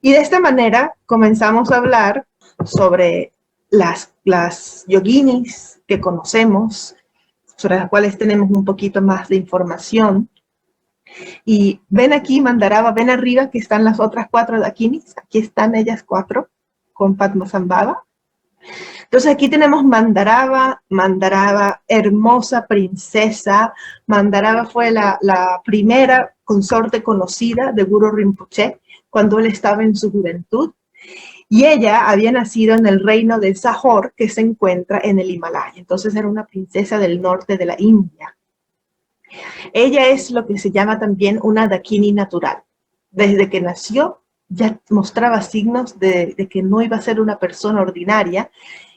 Y de esta manera comenzamos a hablar sobre las yoginis que conocemos, sobre las cuales tenemos un poquito más de información. Y ven aquí, Mandarava, ven arriba que están las otras 4 dakinis. Aquí están ellas 4 con Padmasambhava. Entonces aquí tenemos Mandarava, Mandarava, hermosa princesa. Mandarava fue la primera consorte conocida de Guru Rinpoche cuando él estaba en su juventud. Y ella había nacido en el reino de Sahor, que se encuentra en el Himalaya. Entonces era una princesa del norte de la India. Ella es lo que se llama también una dakini natural. Desde que nació ya mostraba signos de que no iba a ser una persona ordinaria,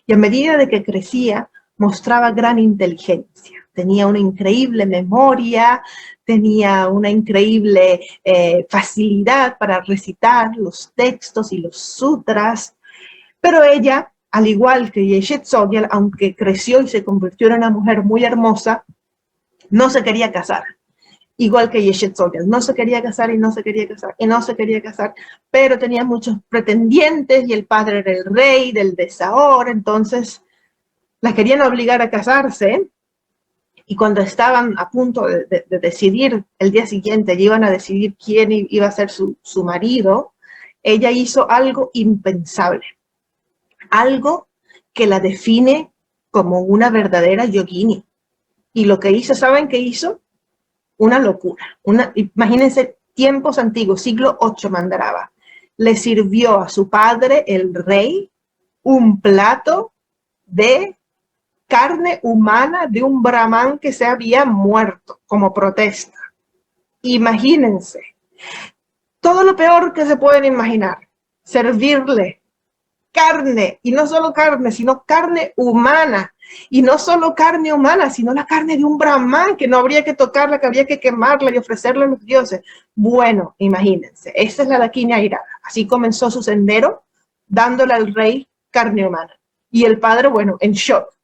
y a medida de que crecía mostraba gran inteligencia. Tenía una increíble memoria, tenía una increíble facilidad para recitar los textos y los sutras, pero ella, al igual que Yeshet Tzogyal, aunque creció y se convirtió en una mujer muy hermosa, no se quería casar. Igual que Yeshet Tzogyal, no se quería casar y no se quería casar y no se quería casar, pero tenía muchos pretendientes y el padre era el rey del de Sahor, entonces la querían obligar a casarse. Y cuando estaban a punto de decidir el día siguiente, ya iban a decidir quién iba a ser su marido, ella hizo algo impensable, algo que la define como una verdadera yogini. Y lo que hizo, ¿saben qué hizo? Una locura. Imagínense, tiempos antiguos, siglo VIII Mandarava. Le sirvió a su padre, el rey, un plato de carne humana de un brahman que se había muerto como protesta. Imagínense. Todo lo peor que se pueden imaginar. Servirle carne, y no solo carne, sino carne humana. Y no solo carne humana, sino la carne de un brahman, que no habría que tocarla, que habría que quemarla y ofrecerla a los dioses. Bueno, imagínense, esta es la Dakini airada. Así comenzó su sendero, dándole al rey carne humana. Y el padre, bueno, en shock,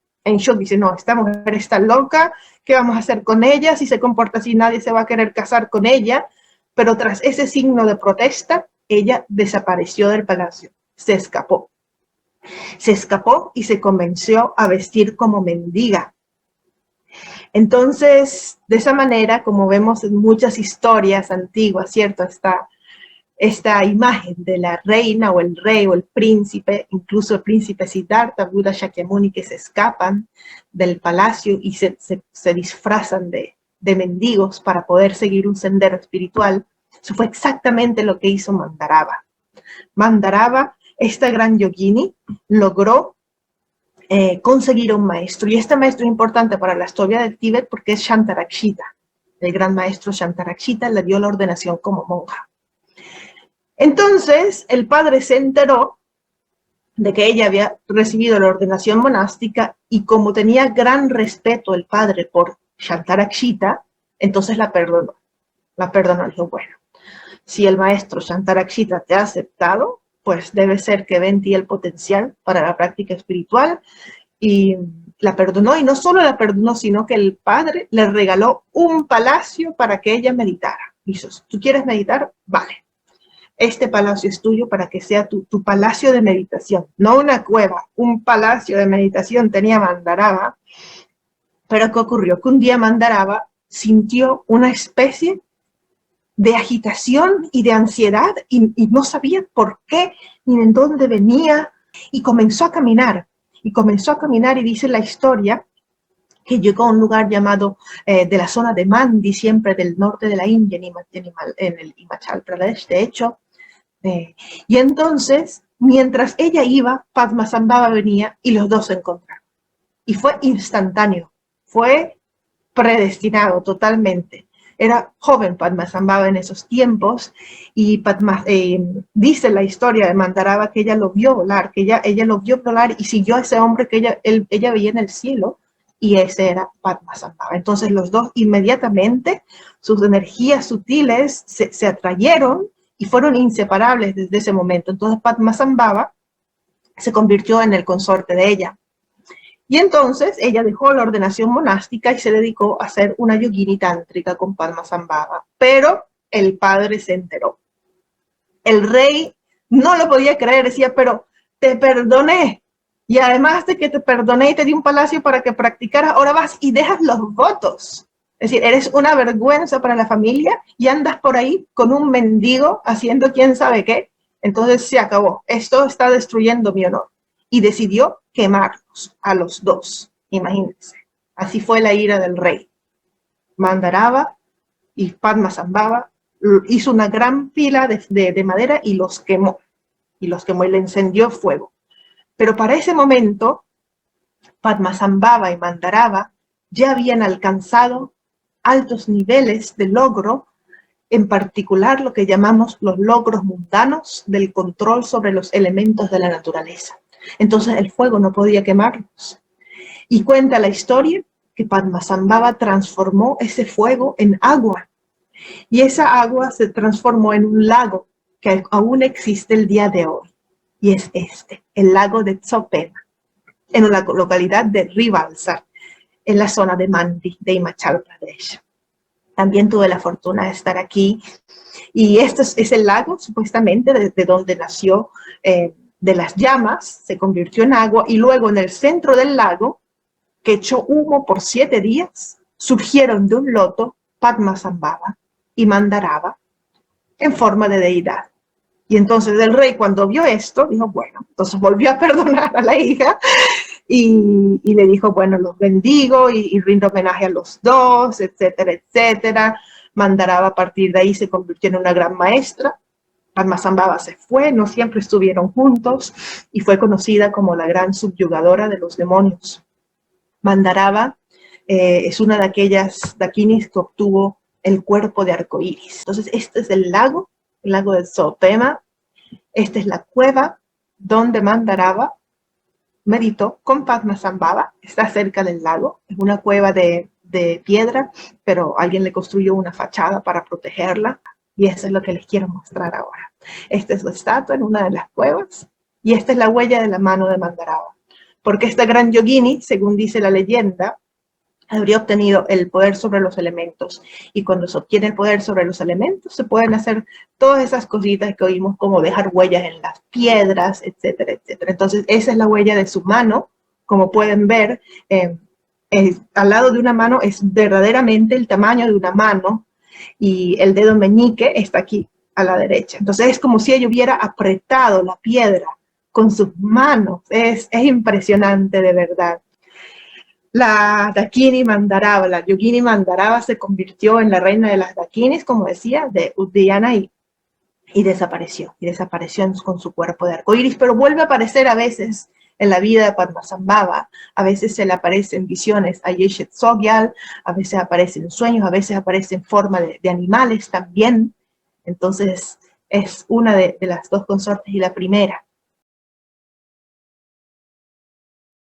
dice, no, esta mujer está loca, ¿qué vamos a hacer con ella? Si se comporta así, nadie se va a querer casar con ella. Pero tras ese signo de protesta, ella desapareció del palacio, se escapó. Se escapó y se comenzó a vestir como mendiga. Entonces, de esa manera, como vemos en muchas historias antiguas, ¿cierto? Esta imagen de la reina o el rey o el príncipe, incluso el príncipe Siddhartha, Buda Shakyamuni, que se escapan del palacio y se disfrazan de mendigos para poder seguir un sendero espiritual. Eso fue exactamente lo que hizo Mandarava. Mandarava, esta gran yogini, logró conseguir un maestro. Y este maestro es importante para la historia del Tíbet porque es Shantarakshita. El gran maestro Shantarakshita le dio la ordenación como monja. Entonces, el padre se enteró de que ella había recibido la ordenación monástica y como tenía gran respeto el padre por Shantarakshita, entonces la perdonó. La perdonó, dijo, bueno, si el maestro Shantarakshita te ha aceptado, pues debe ser que ve en ti el potencial para la práctica espiritual. Y la perdonó, y no solo la perdonó, sino que el padre le regaló un palacio para que ella meditara. Dijo, ¿tú quieres meditar? Vale. Este palacio es tuyo para que sea tu palacio de meditación, no una cueva, un palacio de meditación tenía Mandarava. Pero ¿qué ocurrió? Que un día Mandarava sintió una especie de agitación y de ansiedad y no sabía por qué ni en dónde venía, y comenzó a caminar. Y dice la historia que llegó a un lugar llamado de la zona de Mandi, siempre del norte de la India, en el Himachal Pradesh, de hecho. Y entonces, mientras ella iba, Padmasambhava venía y los dos se encontraron. Y fue instantáneo, fue predestinado totalmente. Era joven Padmasambhava en esos tiempos y dice la historia de Mandarava que ella lo vio volar, que ella lo vio volar y siguió a ese hombre que ella veía en el cielo, y ese era Padmasambhava. Entonces los dos inmediatamente, sus energías sutiles se atrayeron y fueron inseparables desde ese momento. Entonces Padmasambhava se convirtió en el consorte de ella. Y entonces ella dejó la ordenación monástica y se dedicó a ser una yogini tántrica con Padmasambhava. Pero el padre se enteró. El rey no lo podía creer, decía, pero te perdoné. Y además de que te perdoné y te di un palacio para que practicaras, ahora vas y dejas los votos. Es decir, eres una vergüenza para la familia y andas por ahí con un mendigo haciendo quién sabe qué. Entonces se acabó. Esto está destruyendo mi honor. Y decidió quemarlos a los dos. Imagínense. Así fue la ira del rey. Mandaraba y Padmasambhava hizo una gran pila de madera y los quemó. Y le encendió fuego. Pero para ese momento, Padmasambhava y Mandarava ya habían alcanzado altos niveles de logro, en particular lo que llamamos los logros mundanos del control sobre los elementos de la naturaleza. Entonces el fuego no podía quemarlos. Y cuenta la historia que Padmasambhava transformó ese fuego en agua. Y esa agua se transformó en un lago que aún existe el día de hoy. Y es el lago de Tsopema, en la localidad de Rivalsar, en la zona de Mandi, de Himachal Pradesh. También tuve la fortuna de estar aquí. Y este es el lago, supuestamente, de donde nació, de las llamas, se convirtió en agua, y luego en el centro del lago, que echó humo por 7 días, surgieron de un loto Padmasambhava y Mandarava en forma de deidad. Y entonces el rey, cuando vio esto, dijo, bueno, entonces volvió a perdonar a la hija y le dijo, bueno, los bendigo y rindo homenaje a los dos, etcétera, etcétera. Mandarava a partir de ahí se convirtió en una gran maestra. Padmasambhava se fue, no siempre estuvieron juntos y fue conocida como la gran subyugadora de los demonios. Mandarava es una de aquellas dakinis que obtuvo el cuerpo de arcoíris. Entonces, este es el lago de Tsopema. Esta es la cueva donde Mandarava meditó con Padmasambhava. Está cerca del lago. Es una cueva de piedra, pero alguien le construyó una fachada para protegerla. Y eso es lo que les quiero mostrar ahora. Esta es la estatua en una de las cuevas. Y esta es la huella de la mano de Mandarava. Porque esta gran yogini, según dice la leyenda, habría obtenido el poder sobre los elementos. Y cuando se obtiene el poder sobre los elementos, se pueden hacer todas esas cositas que oímos, como dejar huellas en las piedras, etcétera, etcétera. Entonces, esa es la huella de su mano. Como pueden ver, al lado de una mano es verdaderamente el tamaño de una mano, y el dedo meñique está aquí a la derecha. Entonces, es como si ella hubiera apretado la piedra con sus manos. Es impresionante, de verdad. La Dakini Mandarava, la Yogini Mandarava, se convirtió en la reina de las Dakinis, como decía, de Uddiyana, y desapareció. Y desapareció con su cuerpo de arcoíris, pero vuelve a aparecer a veces en la vida de Padmasambhava. A veces se le aparece en visiones a Yeshet Tsogyal, a veces aparece en sueños, a veces aparece en forma de animales también. Entonces, es una de las dos consortes y la primera.